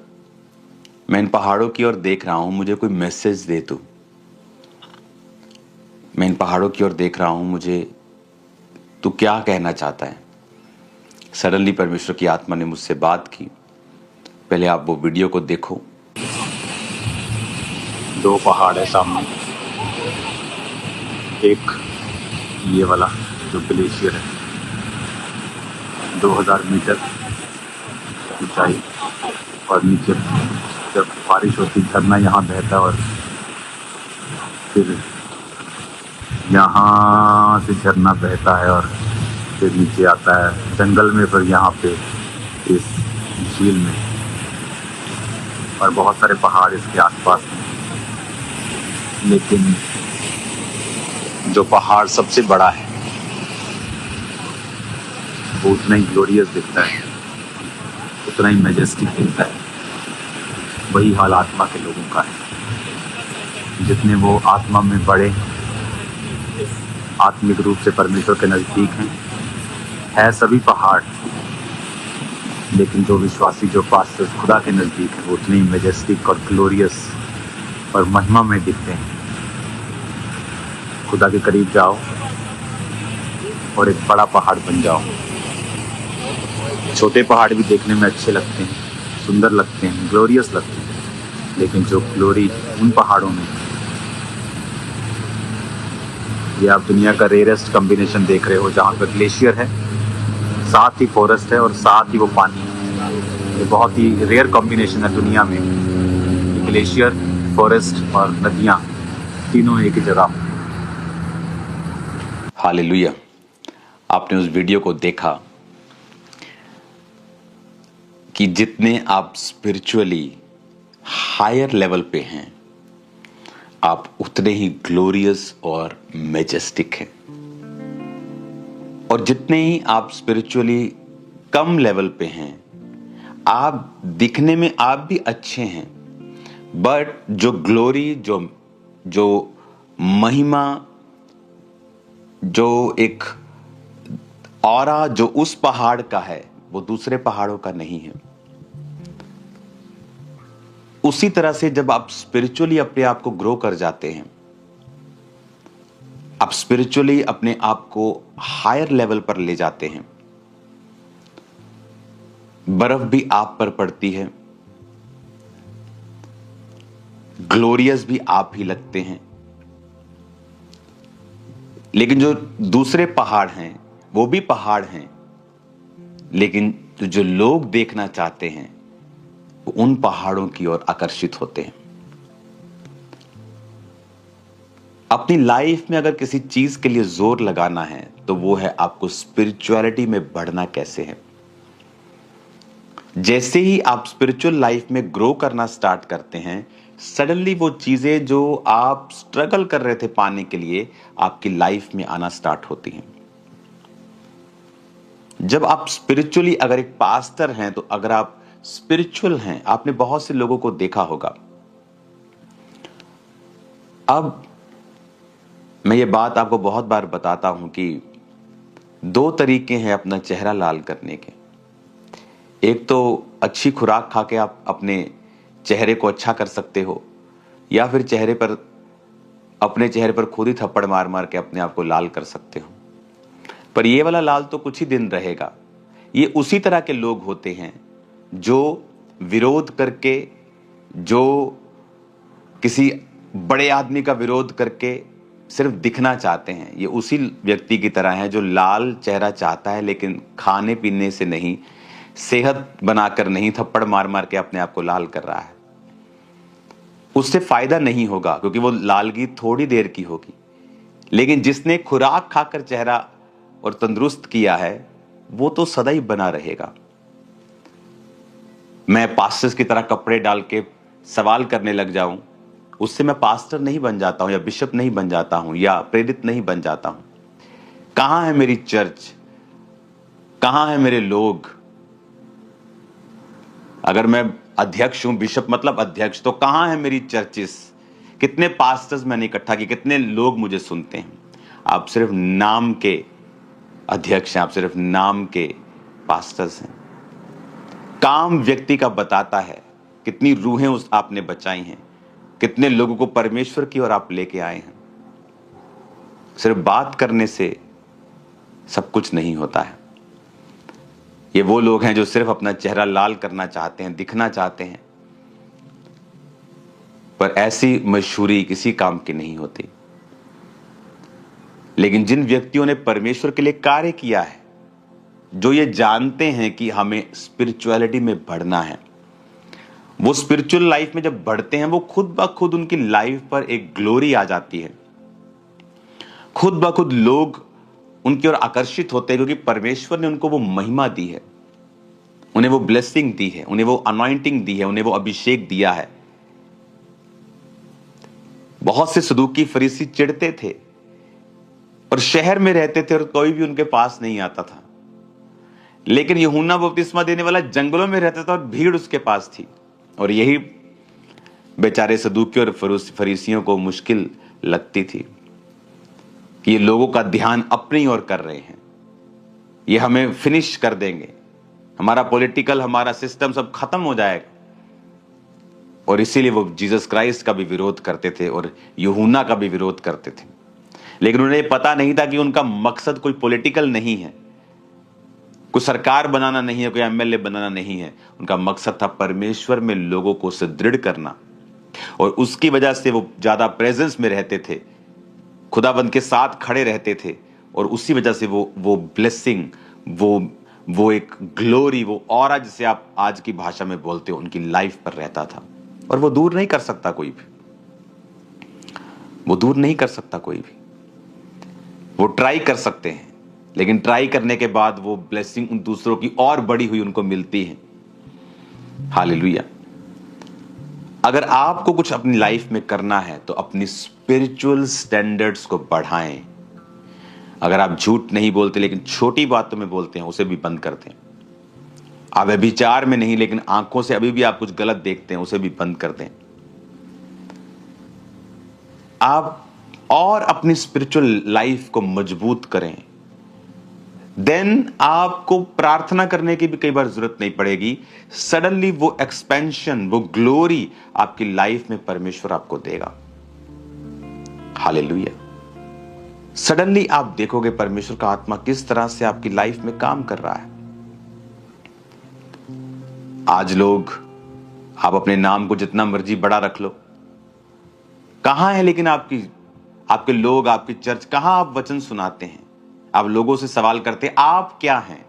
मैं इन पहाड़ों की ओर देख रहा हूं, मुझे कोई मैसेज दे तू। मैं इन पहाड़ों की ओर देख रहा हूं, मुझे तू क्या कहना चाहता है। सडनली परमेश्वर की आत्मा ने मुझसे बात की पहले आप वो वीडियो को देखो। दो पहाड़ है सामने, एक ये वाला जो ग्लेशियर है, 2000 मीटर ऊंचाई, और नीचे जब बारिश होती झरना यहाँ बहता है और फिर यहाँ से झरना बहता है और फिर नीचे आता है जंगल में, फिर यहाँ पे इस झील में, और बहुत सारे पहाड़ इसके आसपास हैं। लेकिन जो पहाड़ सबसे बड़ा है वो उतना ही ग्लोरियस दिखता है, उतना ही मैजेस्टिक दिखता है। वही हाल आत्मा के लोगों का है। जितने वो आत्मा में बढ़े, आत्मिक रूप से परमेश्वर के नज़दीक है सभी पहाड़, लेकिन जो विश्वासी, जो पास खुदा के नज़दीक है, वो उतने ही मैजेस्टिक और ग्लोरियस और महिमा में दिखते हैं। खुदा के करीब जाओ और एक बड़ा पहाड़ बन जाओ। छोटे पहाड़ भी देखने में अच्छे लगते हैं, सुंदर लगते हैं, ग्लोरियस लगते हैं, लेकिन जो ग्लोरी उन पहाड़ों में, ये आप दुनिया का रेयरेस्ट कॉम्बिनेशन देख रहे हो, जहाँ पर ग्लेशियर है, साथ ही फॉरेस्ट है और साथ ही वो पानी है। ये बहुत ही रेयर कॉम्बिनेशन है दुनिया में, ग्लेशियर, फॉरेस्ट और नदियाँ तीनों एक ही जगह। हालेलुया। आपने उस वीडियो को देखा कि जितने आप स्पिरिचुअली हायर लेवल पे हैं, आप उतने ही ग्लोरियस और मैजेस्टिक हैं, और जितने ही आप स्पिरिचुअली कम लेवल पे हैं, आप दिखने में आप भी अच्छे हैं, बट जो ग्लोरी, जो महिमा, जो एक ऑरा जो उस पहाड़ का है, वो दूसरे पहाड़ों का नहीं है। उसी तरह से जब आप स्पिरिचुअली अपने आप को ग्रो कर जाते हैं, आप स्पिरिचुअली अपने आप को हायर लेवल पर ले जाते हैं, बर्फ भी आप पर पड़ती है, ग्लोरियस भी आप ही लगते हैं, लेकिन जो दूसरे पहाड़ हैं वो भी पहाड़ हैं, लेकिन जो लोग देखना चाहते हैं वो उन पहाड़ों की ओर आकर्षित होते हैं। अपनी लाइफ में अगर किसी चीज के लिए जोर लगाना है तो वो है आपको स्पिरिचुअलिटी में बढ़ना कैसे है। जैसे ही आप स्पिरिचुअल लाइफ में ग्रो करना स्टार्ट करते हैं, सडनली वो चीजें जो आप स्ट्रगल कर रहे थे पाने के लिए, आपकी लाइफ में आना स्टार्ट होती हैं। जब आप स्पिरिचुअली, अगर एक पास्टर हैं, तो अगर आप स्पिरिचुअल हैं, आपने बहुत से लोगों को देखा होगा। अब मैं ये बात आपको बहुत बार बताता हूं कि दो तरीके हैं अपना चेहरा लाल करने के। एक तो अच्छी खुराक खा के आप अपने चेहरे को अच्छा कर सकते हो, या फिर अपने चेहरे पर खुद ही थप्पड़ मार मार के अपने आप को लाल कर सकते हो। पर ये वाला लाल तो कुछ ही दिन रहेगा। ये उसी तरह के लोग होते हैं जो विरोध करके, जो किसी बड़े आदमी का विरोध करके सिर्फ दिखना चाहते हैं। ये उसी व्यक्ति की तरह है जो लाल चेहरा चाहता है, लेकिन खाने पीने से नहीं, सेहत बनाकर नहीं, थप्पड़ मार मार के अपने आप को लाल कर रहा है। उससे फायदा नहीं होगा, क्योंकि वो लालगी थोड़ी देर की होगी। लेकिन जिसने खुराक खाकर चेहरा और तंदुरुस्त किया है, वो तो सदा ही बना रहेगा। मैं पास्टर्स की तरह कपड़े डाल के सवाल करने लग जाऊं, उससे मैं पास्टर नहीं बन जाता हूं, या बिशप नहीं बन जाता हूं, या प्रेरित नहीं बन जाता हूं। कहां है मेरी चर्च? कहां है मेरे लोग? अगर मैं अध्यक्ष हूं, बिशप मतलब अध्यक्ष, तो कहां है मेरी चर्चिस? कितने पास्टर्स मैंने इकट्ठा किए, कितने लोग मुझे सुनते हैं? आप सिर्फ नाम के अध्यक्ष हैं, आप सिर्फ नाम के पास्टर्स हैं। काम व्यक्ति का बताता है कितनी रूहें आपने बचाई हैं, कितने लोगों को परमेश्वर की ओर आप लेके आए हैं। सिर्फ बात करने से सब कुछ नहीं होता है। ये वो लोग हैं जो सिर्फ अपना चेहरा लाल करना चाहते हैं, दिखना चाहते हैं, पर ऐसी मशहूरी किसी काम की नहीं होती। लेकिन जिन व्यक्तियों ने परमेश्वर के लिए कार्य किया है, जो ये जानते हैं कि हमें स्पिरिचुअलिटी में बढ़ना है, वो स्पिरिचुअल लाइफ में जब बढ़ते हैं, वो खुद ब खुद उनकी लाइफ पर एक ग्लोरी आ जाती है। खुद ब खुद लोग उनकी ओर आकर्षित होते हैं, क्योंकि परमेश्वर ने उनको वो महिमा दी है, उन्हें वो ब्लेसिंग दी है, उन्हें वो अनॉइंटिंग दी है, उन्हें वो अभिषेक दिया है। बहुत से सदूकी फरीसी चिढ़ते थे और शहर में रहते थे और कोई भी उनके पास नहीं आता था, लेकिन यूहन्ना बपतिस्मा देने वाला जंगलों में रहता था और भीड़ उसके पास थी। और यही बेचारे सदूकी और फरीसियों को मुश्किल लगती थी कि ये लोगों का ध्यान अपनी ओर कर रहे हैं, ये हमें फिनिश कर देंगे, हमारा पॉलिटिकल, हमारा सिस्टम सब खत्म हो जाएगा। और इसीलिए वो जीसस क्राइस्ट का भी विरोध करते थे और यूहन्ना का भी विरोध करते थे। लेकिन उन्हें पता नहीं था कि उनका मकसद कोई पॉलिटिकल नहीं है, कोई सरकार बनाना नहीं है, कोई एमएलए बनाना नहीं है। उनका मकसद था परमेश्वर में लोगों को सुदृढ़ करना, और उसकी वजह से वो ज्यादा प्रेजेंस में रहते थे, खुदाबंद के साथ खड़े रहते थे, और उसी वजह से वो ब्लेसिंग, वो एक ग्लोरी, वो ऑरा जिसे आप आज की भाषा में बोलते हो, उनकी लाइफ पर रहता था। और वो दूर नहीं कर सकता कोई भी, वो दूर नहीं कर सकता कोई भी। वो ट्राई कर सकते हैं, लेकिन ट्राई करने के बाद वो ब्लेसिंग उन दूसरों की और बड़ी हुई उनको मिलती है। हालेलुया। अगर आपको कुछ अपनी लाइफ में करना है तो अपनी स्पिरिचुअल स्टैंडर्ड्स को बढ़ाएं। अगर आप झूठ नहीं बोलते लेकिन छोटी बातों में बोलते हैं, उसे भी बंद कर दें। आप व्यभिचार में नहीं, लेकिन आंखों से अभी भी आप कुछ गलत देखते हैं, उसे भी बंद कर दें। आप और अपनी स्पिरिचुअल लाइफ को मजबूत करें। देन आपको प्रार्थना करने की भी कई बार जरूरत नहीं पड़ेगी। सडनली वो एक्सपेंशन, वो ग्लोरी आपकी लाइफ में परमेश्वर आपको देगा। हालेलुया। सडनली आप देखोगे परमेश्वर का आत्मा किस तरह से आपकी लाइफ में काम कर रहा है। आज लोग, आप अपने नाम को जितना मर्जी बड़ा रख लो, कहां है लेकिन आपके लोग, आपकी चर्च, कहां आप वचन सुनाते हैं? आप लोगों से सवाल करते, आप क्या हैं?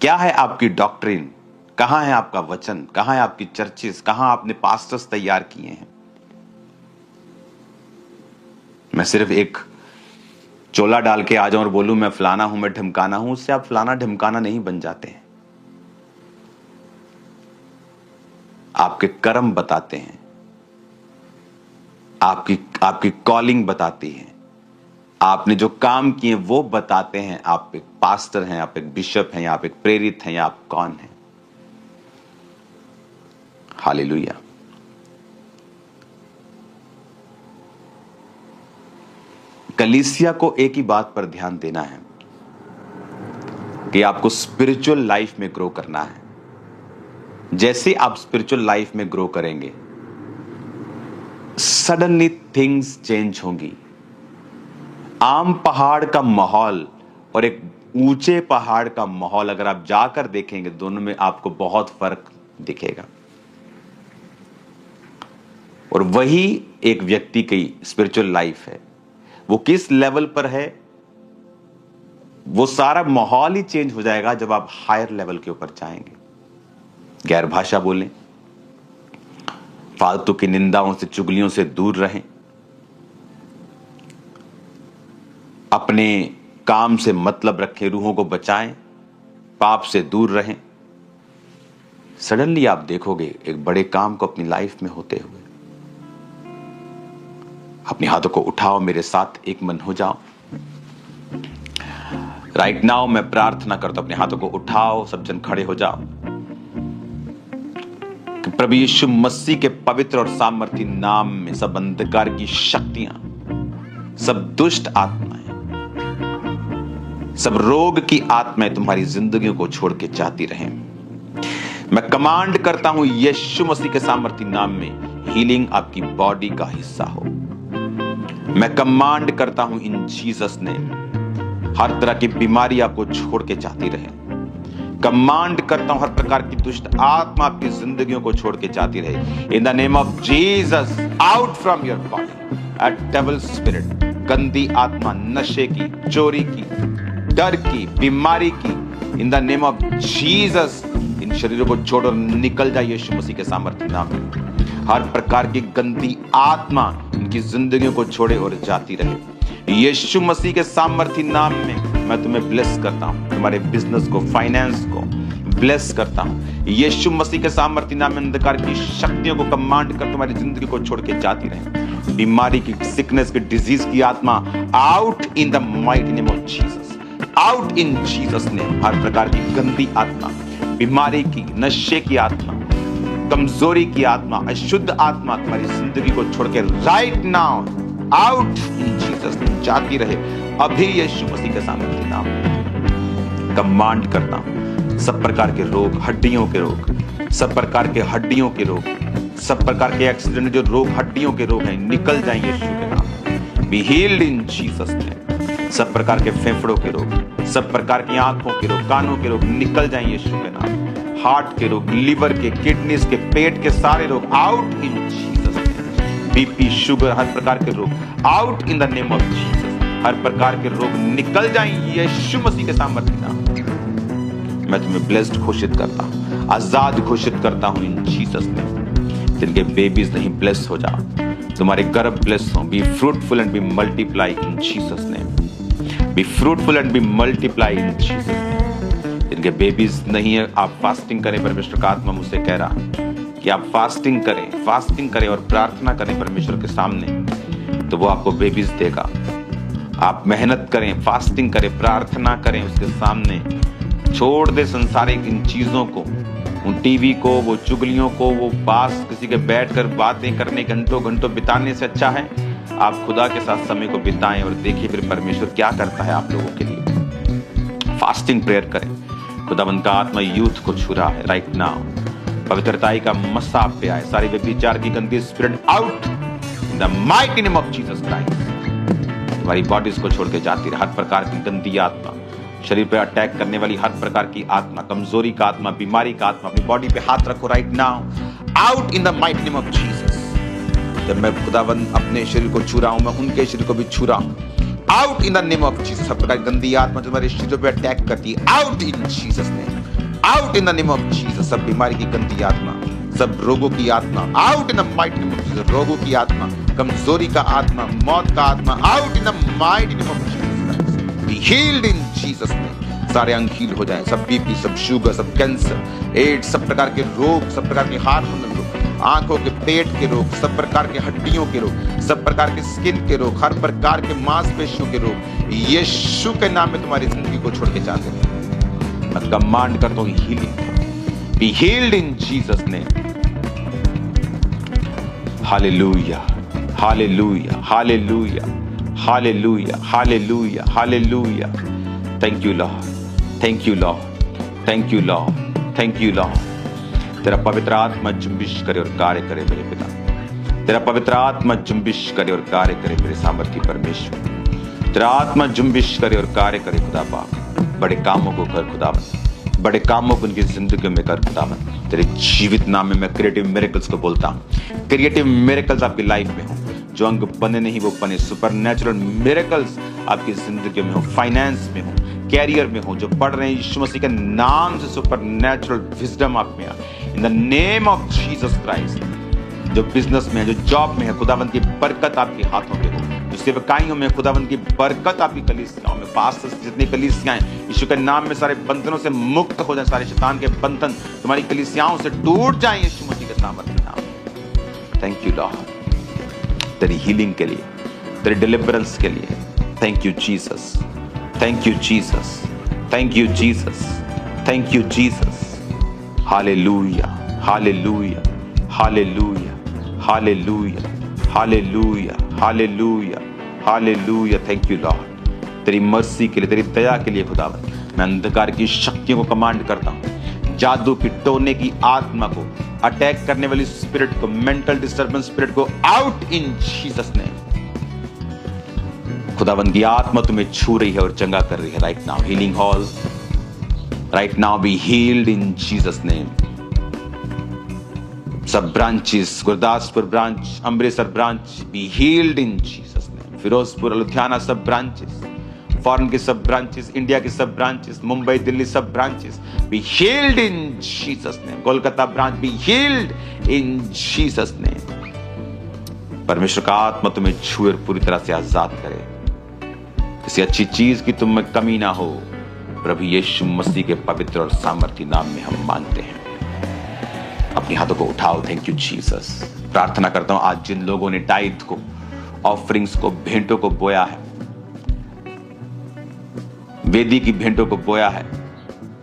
क्या है आपकी डॉक्ट्रिन? कहां है आपका वचन? कहां है आपकी चर्चेस? कहां आपने पास्टर्स तैयार किए हैं? मैं सिर्फ एक चोला डाल के आ जाऊं और बोलूं मैं फलाना हूं, मैं ढिमकाना हूं, उससे आप फलाना ढिमकाना नहीं बन जाते हैं। आपके कर्म बताते हैं, आपकी कॉलिंग बताती है, आपने जो काम किए वो बताते हैं। आप एक पास्टर हैं, आप एक बिशप हैं, या आप एक प्रेरित हैं, या आप कौन हैं? हालेलुया। कलीसिया को एक ही बात पर ध्यान देना है कि आपको स्पिरिचुअल लाइफ में ग्रो करना है। जैसे आप स्पिरिचुअल लाइफ में ग्रो करेंगे, सडनली थिंग्स चेंज होंगी। आम पहाड़ का माहौल और एक ऊंचे पहाड़ का माहौल अगर आप जाकर देखेंगे, दोनों में आपको बहुत फर्क दिखेगा। और वही एक व्यक्ति की स्पिरिचुअल लाइफ है। वो किस लेवल पर है, वो सारा माहौल ही चेंज हो जाएगा जब आप हायर लेवल के ऊपर जाएंगे। गैर भाषा बोलें, फालतू की निंदाओं से, चुगलियों से दूर रहें, अपने काम से मतलब रखें, रूहों को बचाएं, पाप से दूर रहें। सडनली आप देखोगे एक बड़े काम को अपनी लाइफ में होते हुए। अपने हाथों को उठाओ, मेरे साथ एक मन हो जाओ। राइट नाउ मैं प्रार्थना करता हूं, अपने हाथों को उठाओ, सब जन खड़े हो जाओ। कि प्रभु यीशु मसीह के पवित्र और सामर्थी नाम में सब अंधकार की शक्तियां, सब दुष्ट आत्माएं, सब रोग की आत्माएं तुम्हारी जिंदगियों को छोड़ के जाती रहें। मैं कमांड करता हूं यीशु मसीह के सामर्थी नाम में, हीलिंग आपकी बॉडी का हिस्सा हो। मैं कमांड करता हूं इन जीसस नेम, हर तरह की बीमारी आपको छोड़ के जाती रहे। कमांड करता हूं हर प्रकार की दुष्ट आत्मा आपकी जिंदगियों को छोड़ के जाती रहे। इन the name of Jesus, out from your body a devil spirit. गंदी आत्मा, नशे की, चोरी की, डर की, बीमारी की, इन the name of Jesus in शरीरों को छोड़ और निकल जाए यीशु मसीह के सामर्थ्य नाम में। हर प्रकार की गंदी आत्मा इनकी जिंदगियों को छोड़े और जाती रहे। यीशु मसीह के सामर्थ्य नाम में मैं तुम्हें ब्लेस करता हूं, तुम्हारे बिजनेस को, फाइनेंस को ब्लेस करता हूं। यीशु मसीह के सामर्थ्य नाम में अंधकार की शक्तियों को कमांड कर तुम्हारी जिंदगी को छोड़ के जाती रहे। बीमारी की, सिकनेस की, डिजीज की आत्मा out in the mighty name of Jesus, out in Jesus name. हर प्रकार की गंदी आत्मा, बीमारी की, नशे की आत्मा, कमजोरी की आत्मा, अशुद्ध आत्मा तुम्हारी जिंदगी को छोड़ के right now out in Jesus name जाती रहे। अभी यीशु मसीह के सामर्थ्य नाम कमांड करता हूं सब प्रकार के रोग, हड्डियों के रोग, सब प्रकार के हड्डियों के रोग, सब प्रकार के एक्सीडेंट जो रोग, हड्डियों के रोग हैं, निकल जाएं यीशु के नाम। B healed in Jesus name. सब प्रकार के फेफड़ों के रोग, सब प्रकार की आंखों के रोग, कानों के रोग निकल जाएं यीशु के नाम। हार्ट के रोग, लिवर के, किडनीज के, पेट के सारे रोग out in Jesus name. BP, sugar, हर प्रकार के रोग out in the name of Jesus. हर प्रकार के रोग निकल जाएं यीशु मसीह के सामर्थ्य नाम। मैं तुम्हें ब्लेस्ड घोषित करता हूं, आजाद घोषित करता हूं इन जीसस नेम। जिनके बेबीज नहीं, ब्लेस हो जाओ, तुम्हारे गर्भ ब्लेस हो। Be fruitful and be multiply in Jesus name. Be fruitful and be multiply in Jesus name. जिनके बेबीज नहीं है, आप फास्टिंग करें। परमेश्वर का आत्मा मुझसे कह रहा कि आप फास्टिंग करें और प्रार्थना करें परमेश्वर के सामने, तो वो आपको बेबीज देगा। आप मेहनत करें, फास्टिंग करें, प्रार्थना करें उसके सामने। छोड़ दे संसारिक इन चीजों को, उन टीवी को, वो चुगलियों को, वो पास किसी के बैठकर बातें करने, घंटों घंटों बिताने से अच्छा है आप खुदा के साथ समय को बिताएं और देखिए फिर परमेश्वर क्या करता है आप लोगों के लिए। फास्टिंग प्रेयर करें। खुदावंद का आत्मा यूथ को छू रहा है राइट नाउ। पवित्रताई का मस्सा आप पे आए। सारी व्यभिचार की गंदी spirit out in the mighty name of Jesus Christ. तुम्हारी बॉडीज को छोड़ के जाती रहे। हर प्रकार की गंदी आत्मा, शरीर पे अटैक करने वाली हर प्रकार की आत्मा, कमजोरी का आत्मा, बीमारी का आत्मा, अपनी बॉडी पे हाथ रखो right now out in the mighty name of Jesus. जब मैं खुदावंद अपने शरीर को छू रहा हूं, मैं उनके शरीर को भी छू रहा हूं out in the name of Jesus. सब प्रकार की गंदी आत्मा जो तुम्हारे शरीर पे अटैक करती है out in Jesus name, out in the name of Jesus. सब बीमारी की गंदी आत्मा, सब रोगों की आत्मा out in the mighty name of Jesus. रोगों की आत्मा, कमजोरी का आत्मा, मौत का आत्मा out in the mighty name of Jesus. B healed in Jesus name. सारे अंग हील हो जाएं, सब बीपी, सब शुगर, सब कैंसर, एड्स, सब प्रकार के रोग, सब प्रकार के हार्मोनल रोग, आंखों के, पेट के रोग, सब प्रकार के हड्डियों के रोग, सब प्रकार के स्किन के रोग, हर प्रकार के मांसपेशियों के रोग यीशु के नाम में तुम्हारी जिंदगी को छोड़ के जाते हैं। मैं कमांड करता हूं healing. B healed in Jesus name. Hallelujah, hallelujah, hallelujah, hallelujah, hallelujah, hallelujah. Thank you Lord, thank you Lord, thank you Lord, thank you Lord. तेरा पवित्र आत्मा जुम्बिश करे और कार्य करे मेरे पिता। तेरा पवित्र आत्मा जुम्बिश करे और कार्य करे मेरे सामर्थ्य परमेश्वर। तेरा आत्मा जुम्बिश करे और कार्य करे खुदा पाक। बड़े कामों को कर खुदावन, बड़े कामों को उनकी जिंदगी में कर खुदावन। तेरे जीवित नाम में मैं क्रिएटिव मिरेकल्स को बोलता हूँ। क्रिएटिव मिरेकल्स आपकी लाइफ में हो। जो अंग बने नहीं वो बने। सुपरनैचुरल मिरेकल्स आपकी जिंदगी में हो, फाइनेंस में हो, कैरियर में हो। जो पढ़ रहे हैं यीशु मसीह के नाम से सुपरनैचुरल विजडम आप में इन the name of Jesus Christ. जो बिजनेस में है, जो जॉब में है, खुदावंद की बरकत आपके हाथों पे हो। जो सेवकाइयों में, खुदावंद की बरकत आपकी कलीसियाओं में, पास्टर्स जितनी कलीसियां हैं यीशु के नाम में सारे बंधनों से मुक्त हो जाए। सारे शैतान के बंधन तुम्हारी कलीसियाओं से टूट जाए यीशु मसीह के सामर्थ्य नाम। थैंक यू लॉर्ड तेरी हीलिंग के लिए, तेरे डिलीवरेंस के लिए। Thank you Jesus, thank you Jesus, thank you Jesus, thank you Jesus. Hallelujah, hallelujah, hallelujah, hallelujah, hallelujah, hallelujah, hallelujah. Thank you Lord तेरी मर्सी के लिए, तेरी दया के लिए खुदावन। मैं अंधकार की शक्तियों को कमांड करता हूं, जादू की, टोने की आत्मा को, अटैक करने वाली स्पिरिट को, मेंटल डिस्टर्बेंस स्पिरिट को आउट इन जीसस नेम। खुदावंद की आत्मा तुम्हें छू रही है और चंगा कर रही है right now. Healing hall right now be healed in Jesus name. सब branches, Gurdaspur branch, Amritsar branch be healed in Jesus name. Firozpur, Ludhiana सब ब्रांचेस, फॉरेन के सब ब्रांचेस, इंडिया के सब ब्रांचेस, मुंबई, दिल्ली सब branches B healed in Jesus name. Kolkata branch be healed in Jesus name. परमेश्वर का आत्मा तुम्हें छुए और पूरी तरह से आजाद करे। किसी अच्छी चीज की तुम में कमी ना हो, प्रभु यीशु मसीह के पवित्र और सामर्थी नाम में हम मांगते हैं। अपने हाथों को उठाओ। Thank you Jesus. प्रार्थना करता हूं आज जिन लोगों ने टाइथ को, ऑफरिंग्स को, भेंटों को बोया है, वेदी की भेंटों को बोया है,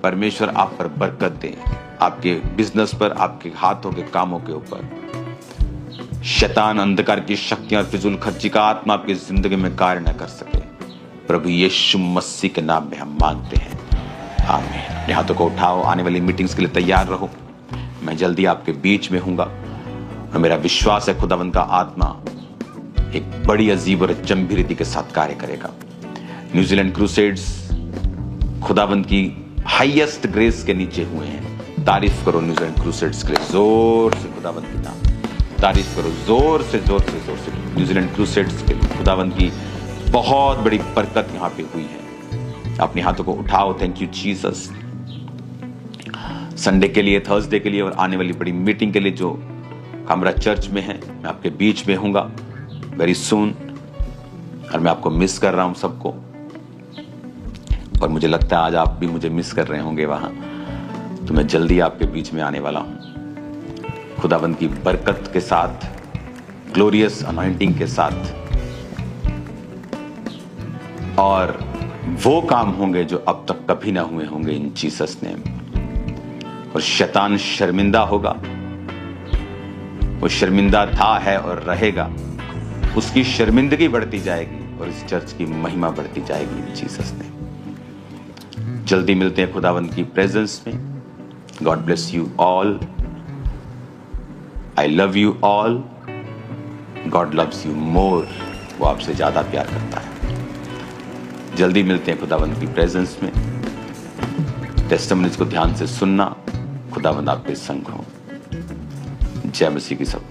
परमेश्वर आप पर बरकत दे। आपके बिजनेस पर, आपके हाथों के कामों के ऊपर शैतान, अंधकार की शक्तियां और फिजूल खर्ची का आत्मा आपकी जिंदगी में कार्य न कर सके। प्रभु यीशु मसीह के नाम में हम मांगते हैं, आमीन। अपने हाथों को उठाओ। आने वाली मीटिंग्स के लिए तैयार रहो। मैं जल्दी आपके बीच में हूंगा और मेरा विश्वास है खुदावंद का आत्मा एक बड़ी अजीब और अचंभी रीति के साथ कार्य करेगा। न्यूजीलैंड क्रूसेड्स खुदावंद की हाईएस्ट ग्रेस के नीचे हुए हैं। तारीफ करो न्यूजीलैंड क्रूसेड्स के लिए, जोर से खुदावंद की नाम तारीफ करो, जोर से जोर से जोर से। न्यूजीलैंड क्रूसेड्स के लिए खुदावंद की बहुत बड़ी बरकत यहाँ पे हुई है। अपने हाथों को उठाओ। Thank you Jesus. संडे के लिए, थर्सडे के लिए और आने वाली बड़ी मीटिंग के लिए जो हमारा चर्च में है, मैं आपके बीच में हूंगा वेरी सून। और मैं आपको मिस कर रहा हूं सबको, और मुझे लगता है आज आप भी मुझे मिस कर रहे होंगे वहां। तो मैं जल्दी आपके बीच में आने वाला हूं खुदावंद की बरकत के साथ, ग्लोरियस अनॉइंटिंग के साथ, और वो काम होंगे जो अब तक कभी ना हुए होंगे इन जीसस नेम। और शैतान शर्मिंदा होगा। वो शर्मिंदा था, है और रहेगा। उसकी शर्मिंदगी बढ़ती जाएगी और इस चर्च की महिमा बढ़ती जाएगी इन जीसस नेम। जल्दी मिलते हैं खुदावंद की प्रेजेंस में। God bless you all. I love you all. God loves you more. वो आपसे ज्यादा प्यार करता है। जल्दी मिलते हैं खुदावंद की प्रेजेंस में। टेस्टिमनीज को ध्यान से सुनना। खुदावंद आपके संग हो। जय मसीह की सब।